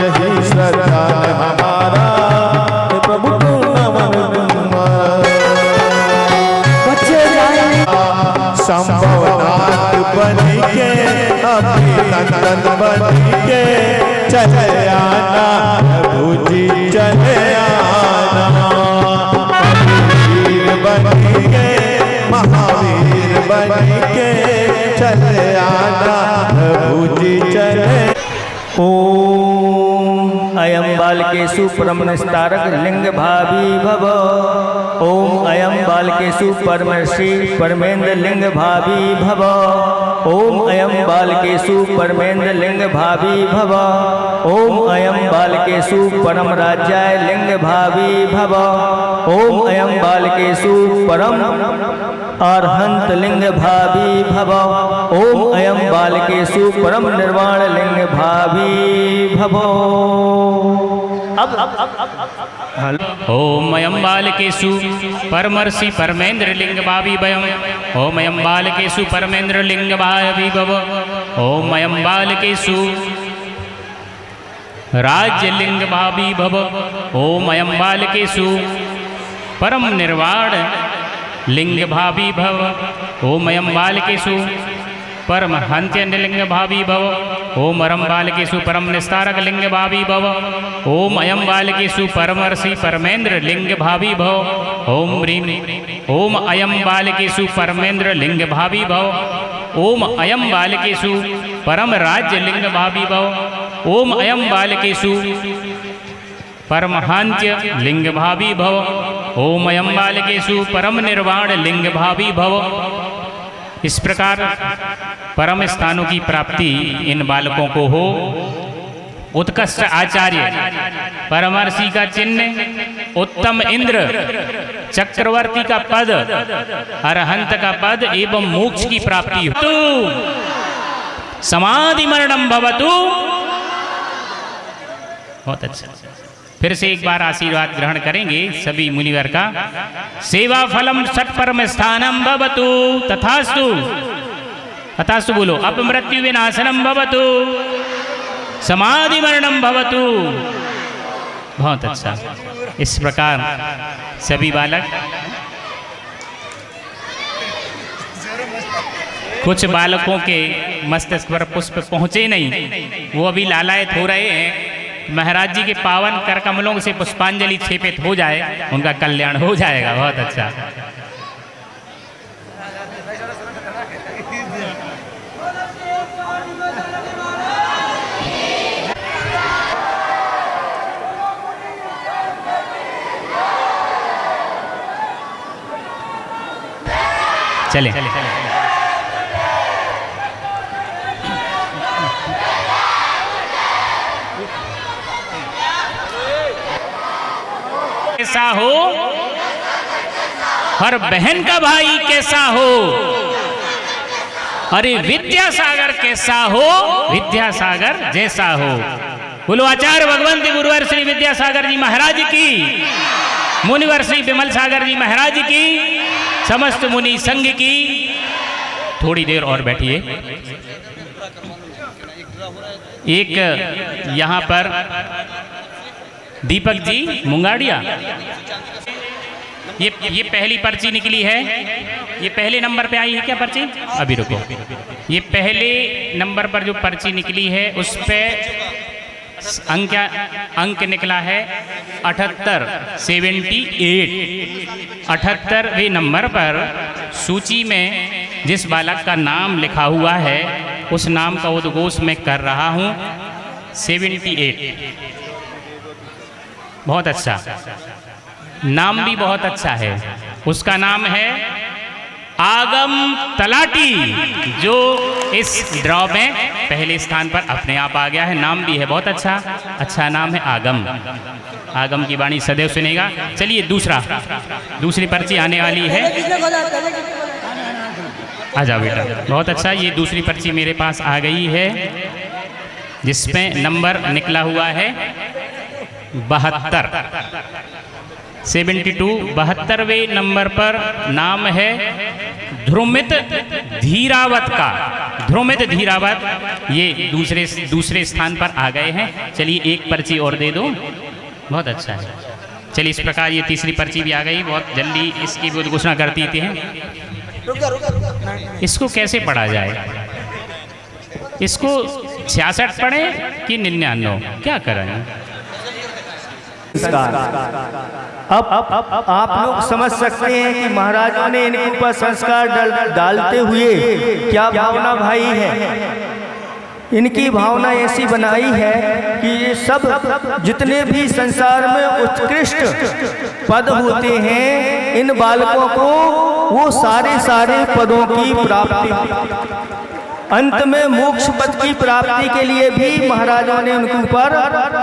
यही श्रद्धा हमारा प्रभु नमन तुम्हारा। बच्चे जाए संभवनाथ बन के अभिनंदन बन के चले आना भूजी चले आना। वीर बन के महावीर बन के चले आना भूजी चले। ओम अयं बालकेषु परम निस्तारक लिंग भावी भव। ओम अयम बालकेषु परमर्षि परमेंद्र लिंग भावी भव। ओम अयम बालकेषु परमेंद्र लिंग भावी भव। ओम अयम बालकेषु परम राज्याय लिंग भावी भव। ओम अयम बालकेषु परम अर्हंत लिंग भावी भव। ओम अयम बालकेषु परम निर्वाण लिंग भावी भव। ओम अयम बालकेषु परमर्षि परमेंद्र लिंग भावी भयम। ओम अयम बालकेषु परमेंद्र लिंग भावी भव। ओम अयम बालकेषु राज्य लिंग भावी भव। ओम अयम बालकेषु परम निर्वाण लिंग भावी भव। ओम अयम बालकेषु परम हंत्य लिंग भावी भव। ओम अयम बालकेषु परम निस्तारक लिंग भावी भव। ओम अयम बालकेषु परमर्षि परमेंद्र लिंग भावी भव। ओम ह्रीं ओम अयम बालकेषु परमेंद्र लिंग भावी भव। ओम अयम बालकेषु परम राज्य लिंग भावी भव। ओम अयम बालकेषु परमहांत्य लिंग भावी भव। ओम अयम बालकेषु परम निर्वाण लिंग भावी भव। इस प्रकार परम स्थानों की प्राप्ति इन बालकों को हो। उत्कृष्ट आचार्य, परमर्षि का चिन्ह, उत्तम इंद्र, चक्रवर्ती का पद, अरहंत का पद एवं मोक्ष की प्राप्ति हो। समाधि मरणम भवतु। बहुत अच्छा। फिर से एक बार आशीर्वाद ग्रहण करेंगे सभी मुनिवर का। सेवा फलम सट परम स्थानम भवतु तथास्तु। तथास्तु बोलो। अपमृत्यु विनाशनम भवतु। समाधि मरणम भवतु। बहुत अच्छा। इस प्रकार सभी बालक, कुछ बालकों के मस्तिष्क पर पुष्प पहुंचे नहीं, वो अभी लालायत हो रहे हैं। महाराज जी के पावन कर कमलों से पुष्पांजलि छेपित हो जाए, उनका कल्याण हो जाएगा। बहुत अच्छा। चले कैसा हो हर बहन का भाई कैसा हो। अरे विद्यासागर कैसा हो, विद्यासागर जैसा हो। बोलो आचार्य भगवंत गुरुवर श्री विद्यासागर जी महाराज की, मुनिवर श्री विमल सागर जी महाराज की, समस्त मुनि संघ की। थोड़ी देर और बैठिए। एक यहाँ पर दीपक जी मुंगाड़िया, ये पहली पर्ची निकली है। ये पहले नंबर पे आई है क्या पर्ची? अभी रुको। ये पहले नंबर पर जो पर्ची निकली है उस पे अंक निकला है 78, 78। 78वें नंबर पर सूची में जिस बालक का नाम लिखा हुआ है उस नाम का उद्घोष मैं कर रहा हूँ। 78। बहुत अच्छा, नाम भी बहुत अच्छा है। उसका नाम है आगम तलाटी, जो इस ड्रॉ में पहले स्थान पर अपने आप आ गया है। नाम भी है बहुत अच्छा, अच्छा नाम है आगम। आगम की वाणी सदैव सुनेगा। चलिए दूसरी पर्ची आने वाली है। आ जाओ बेटा। बहुत अच्छा, ये दूसरी पर्ची मेरे पास आ गई है जिसमें नंबर निकला हुआ है 72। 72 72वें नंबर पर नाम है ध्रुमित धीरावत का। ध्रुमित धीरावत ये दूसरे स्थान पर आ गए हैं। चलिए एक पर्ची और दे दो। बहुत अच्छा है। चलिए इस प्रकार ये तीसरी पर्ची भी आ गई। बहुत जल्दी इसकी भी घोषणा करती थी। इसको कैसे पढ़ा जाए? इसको 66 पढ़े कि 99? क्या करें? अब आप लोग समझ सकते हैं कि महाराजों ने इनके ऊपर संस्कार डालते हुए क्या भावना भाई है। इनकी भावना ऐसी बनाई है कि ये सब जितने भी संसार में उत्कृष्ट पद होते हैं, इन बालकों को वो सारे पदों की प्राप्ति, अंत में मोक्ष पद की प्राप्ति के लिए भी महाराजों ने उनके ऊपर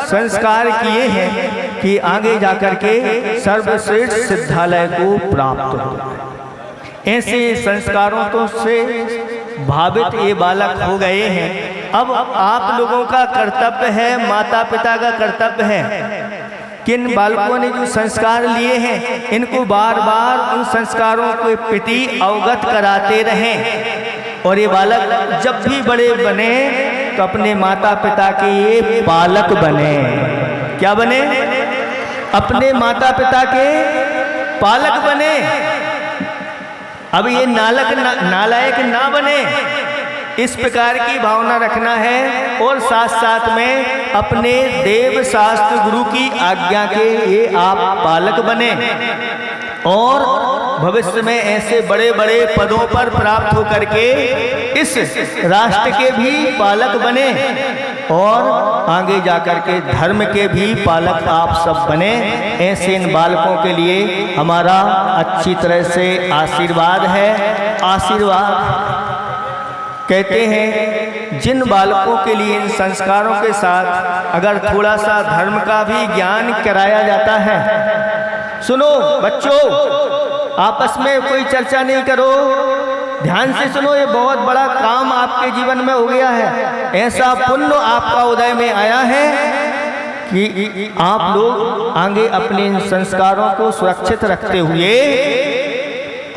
संस्कार किए हैं कि आगे जाकर के सर्वश्रेष्ठ सिद्धालय को प्राप्त हो। ऐसे संस्कारों तो से भावित ये बालक हो गए हैं। अब आप लोगों का कर्तव्य है, माता पिता का कर्तव्य है कि इन बालकों ने जो संस्कार लिए हैं इनको बार बार उन संस्कारों के प्रति अवगत कराते रहें, और ये बालक जब भी बड़े बने तो अपने माता पिता के ये बालक बने। क्या बने? अपने माता पिता के पालक बने। अब ये नालायक ना बने, इस प्रकार की भावना रखना है। और साथ साथ में अपने देव शास्त्र गुरु की आज्ञा के ये आप पालक बने और भविष्य में ऐसे बड़े बड़े पदों पर प्राप्त होकर के इस राष्ट्र के भी पालक बने और आगे जाकर के धर्म के भी पालक आप सब बने। ऐसे इन बालकों के लिए हमारा अच्छी तरह से आशीर्वाद है। आशीर्वाद कहते हैं जिन बालकों के लिए इन संस्कारों के साथ अगर थोड़ा सा धर्म का भी ज्ञान कराया जाता है। सुनो बच्चों, आपस में कोई चर्चा नहीं करो, ध्यान से सुनो, ये बहुत बड़ा काम आपके जीवन में हो गया है। ऐसा पुण्य आपका उदय में आया है कि आप लोग आगे अपने इन संस्कारों को सुरक्षित रखते हुए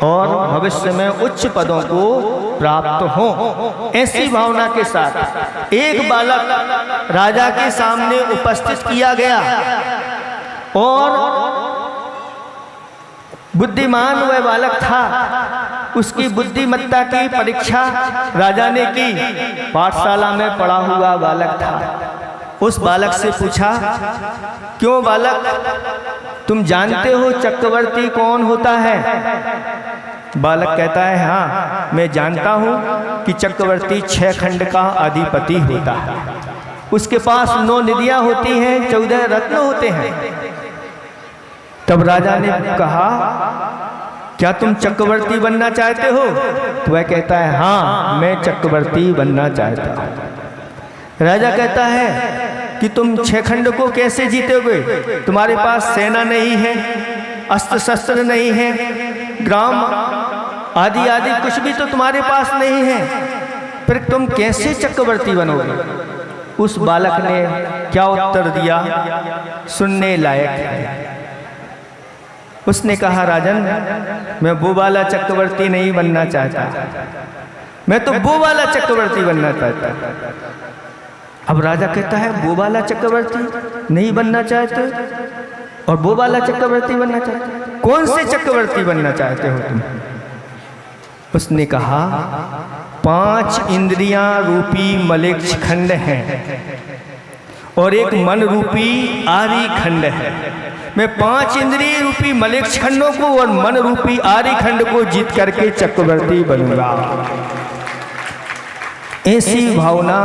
और भविष्य में उच्च पदों को प्राप्त हो। ऐसी भावना के साथ एक बालक राजा के सामने उपस्थित किया गया और बुद्धिमान वह बालक था। उसकी बुद्धिमत्ता की परीक्षा राजा ने की। पाठशाला में पढ़ा हुआ बालक था। उस बालक से पूछा, क्यों बालक, तुम जानते हो चक्रवर्ती कौन होता है? बालक कहता है, हाँ मैं जानता हूँ कि चक्रवर्ती 6 खंड का अधिपति होता है। उसके पास 9 निधियाँ होती हैं, 14 रत्न होते हैं। तब राजा ने कहा, क्या तुम चक्रवर्ती बनना चाहते हो? तो वह कहता है, हाँ मैं चक्रवर्ती बनना चाहता हूँ। राजा कहता है कि तुम 6 खंड को कैसे जीतोगे? तुम्हारे पास सेना नहीं है, अस्त्र शस्त्र नहीं है, ग्राम आदि आदि कुछ भी तो तुम्हारे पास नहीं है, फिर तुम कैसे चक्रवर्ती बनोगे? उस बालक ने क्या उत्तर दिया, सुनने लायक है। उसने कहा, राजन मैं वो वाला चक्रवर्ती नहीं बनना चाहता, मैं तो वो वाला चक्रवर्ती बनना चाहता। अब राजा कहता है, वो वाला चक्रवर्ती नहीं बनना चाहते और वो वाला चक्रवर्ती बनना चाहते, कौन से चक्रवर्ती बनना चाहते हो तुम? उसने कहा, 5 इंद्रियां रूपी मलेच्छ खंड हैं और एक मन रूपी आरी खंड है। मैं 5 इंद्रिय रूपी मलेच्छ खंडों को और मन रूपी आरी खंड को जीत करके चक्रवर्ती बनूंगा। ऐसी भावना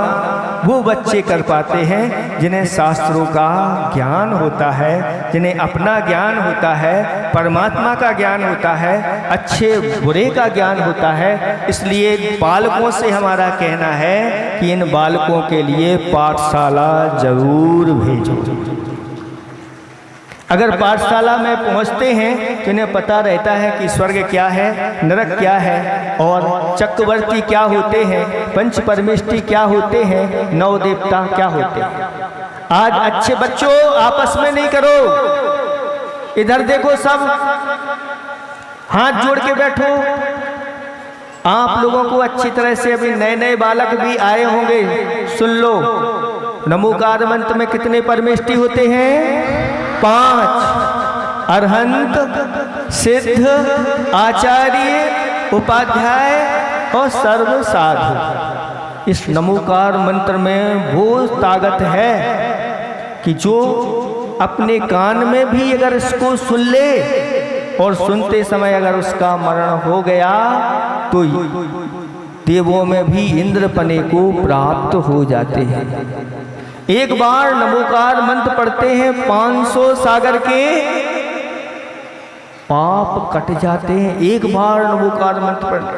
वो बच्चे कर पाते हैं जिन्हें शास्त्रों का ज्ञान होता है, जिन्हें अपना ज्ञान होता है, परमात्मा का ज्ञान होता है, अच्छे बुरे का ज्ञान होता है। इसलिए बालकों से हमारा कहना है कि इन बालकों के लिए पाठशाला जरूर भेजो। अगर पाठशाला में पहुंचते हैं तो इन्हें पता रहता है कि स्वर्ग क्या है, नरक क्या है और चक्रवर्ती क्या होते हैं, पंच परमेष्टि क्या होते हैं, 9 देवता क्या होते हैं। आज अच्छे बच्चों आपस में नहीं करो, इधर देखो, सब हाथ जोड़ के बैठो। आप लोगों को अच्छी तरह से अभी नए नए बालक भी आए होंगे, सुन लो। नमोकार मंत्र में कितने परमेष्टि होते हैं? 5। अरहंत, सिद्ध, आचार्य, उपाध्याय और सर्व साधु। इस नमोकार मंत्र में वो ताकत है कि जो अपने कान में भी अगर इसको सुन ले और सुनते समय अगर उसका मरण हो गया तो देवों में भी इंद्रपने को प्राप्त हो जाते हैं। एक बार नमोकार मंत्र पढ़ते हैं 500 सागर के पाप कट जाते हैं। एक बार नमोकार मंत्र पढ़ते,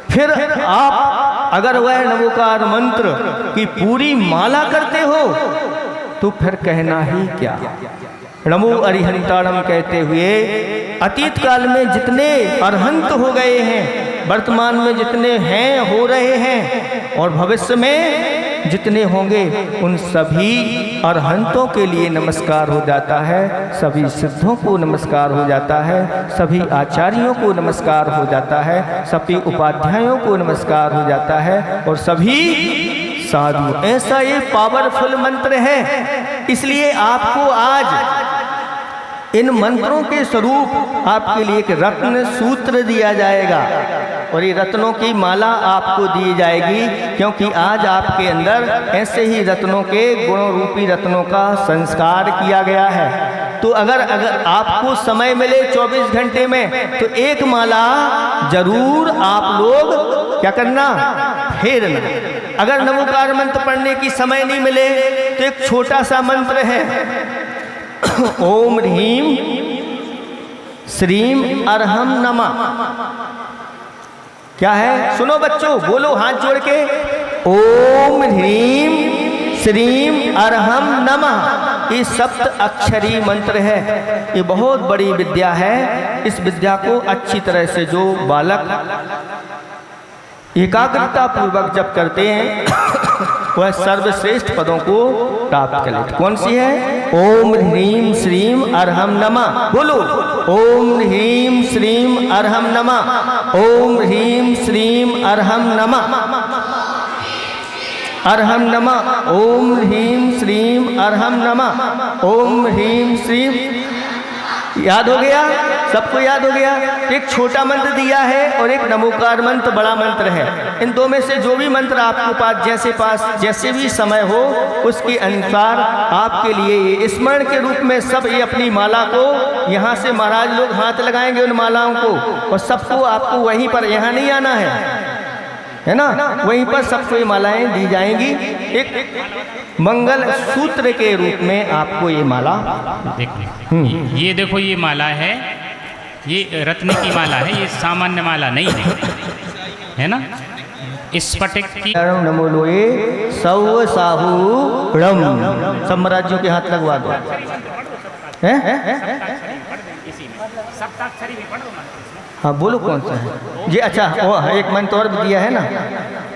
फिर आप अगर वह नमोकार मंत्र की पूरी माला करते हो तो फिर कहना ही क्या। नमो अरिहंताणम कहते हुए अतीत काल में जितने अरहंत हो गए हैं, वर्तमान में जितने हैं, हो रहे हैं और भविष्य में जितने होंगे, उन सभी अरहंतों के लिए नमस्कार हो जाता है, सभी सिद्धों को नमस्कार हो जाता है, सभी आचार्यों को नमस्कार हो जाता है, सभी उपाध्यायों को नमस्कार हो जाता है और सभी साधु। ऐसा ये पावरफुल मंत्र है। इसलिए आपको आज इन मंत्रों के स्वरूप आपके लिए एक रत्न सूत्र दिया जाएगा और ये रत्नों की माला आपको दी जाएगी, क्योंकि आज आपके अंदर ऐसे ही रत्नों के गुणों रूपी रत्नों का संस्कार किया गया है। तो अगर आपको समय मिले 24 घंटे में तो एक माला जरूर आप लोग क्या करना, फेरना। अगर नमोकार मंत्र पढ़ने की समय नहीं मिले तो एक छोटा सा मंत्र है, ओम ह्रीम श्रीम अरहम नमः। क्या है, सुनो बच्चों, बोलो हाथ जोड़ के, ओम ह्रीम श्रीम अरहम नमः। ये सप्त अक्षरी मंत्र है, ये बहुत बड़ी विद्या है। इस विद्या को अच्छी तरह से जो बालक एकाग्रता पूर्वक जप करते हैं वह सर्वश्रेष्ठ पदों को प्राप्त कर लेते। कौन सी है, ओम ह्रीम श्रीम अरहम नमः। बोलो, ओम ह्रीम श्रीम अरहम नमः, ओम ह्रीम श्रीम अरहम नमः, अरहम नमः, ओम ह्रीम श्रीम अरहम नमः, ओम ह्रीम श्रीम। याद हो गया, सबको याद हो गया। एक छोटा मंत्र दिया है और एक नमोकार मंत्र बड़ा मंत्र है। इन दो में से जो भी मंत्र आपके पास जैसे भी समय हो उसके अनुसार आपके लिए ये स्मरण के रूप में सब ये अपनी माला को यहाँ से महाराज लोग हाथ लगाएंगे उन मालाओं को, और सबको आपको वहीं पर, यहाँ नहीं आना है ना, वहीं पर सबको ये मालाएं दी जाएंगी। एक मंगल सूत्र के रूप में आपको ये माला, ये देखो, ये माला है, ये रत्न की माला है, ये सामान्य माला नहीं है, है ना। स्फटिक की नमो लोए सौ साहू रम, सब महाराजों के हाथ लगवा दो। हाँ बोलो कौन सा है जी। अच्छा, वो एक मंत्र और भी दिया है ना,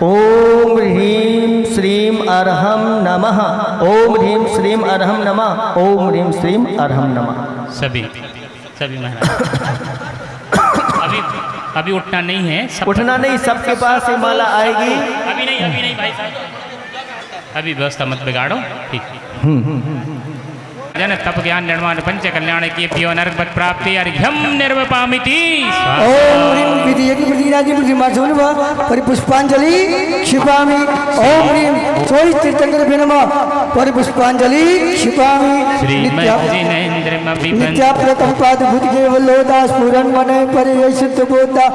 ओम ह्रीम श्रीम अरहम नमः, ओम ह्रीम श्रीम अरहम नमः, ओम ह्रीम श्रीम अरहम नमः। सभी महाराज अभी उठना नहीं है, उठना नहीं, सबके पास ये माला आएगी। अभी नहीं भाई साहब, अभी व्यवस्था मत बिगाड़ो, ठीक। जन तप ज्ञान निर्माण पंच कल्याण की पियो नरक पद प्राप्ति अर्घ्यम निर्वपामिति। ओम ह्रीं विधियज्ञ प्रतिराजी प्रतिमाचोन्वा परिपुष्पांजलि क्षिपामि। ओम ह्रीं सोई तीर्थंकर नमः परिपुष्पांजलि क्षिपामि। नित्याप्रकंपाद भूत केवलोदास पुरन मने परियसित बोधा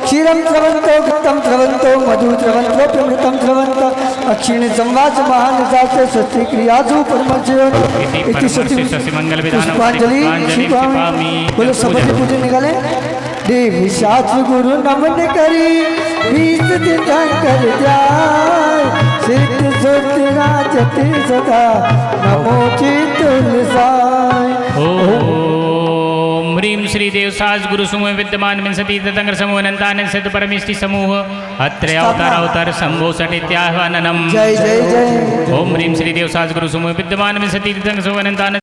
क्षीरम त्रवंतो घृतम त्रवंतो मधु त्रवंतो प्रमृतम त्रवंतो अक्षीण संवास महान शास्त्र सत्य क्रियासु परमर्शयोनि मंगल पुष्पांजलि क्षिपामि। बोलो सबसे पूजे निकाले। देवी शास्त्र गुरु नमन करी 20 दिन कर जाय सिद्ध सुत राजति सदा नमो चित्तुलसाय। ओम ह्रीं श्री देव साज गुरु समूह विद्यमान विंशति तंगर समूह अनंतान सिद्ध परमिष्टि समूह अत्र अवतार शंभो सटित्याह्वाननम। जय जय जय। ओम ह्रीं श्री देव साज गुरु समूह विद्यमान विंशति तंगर समूह अनंतान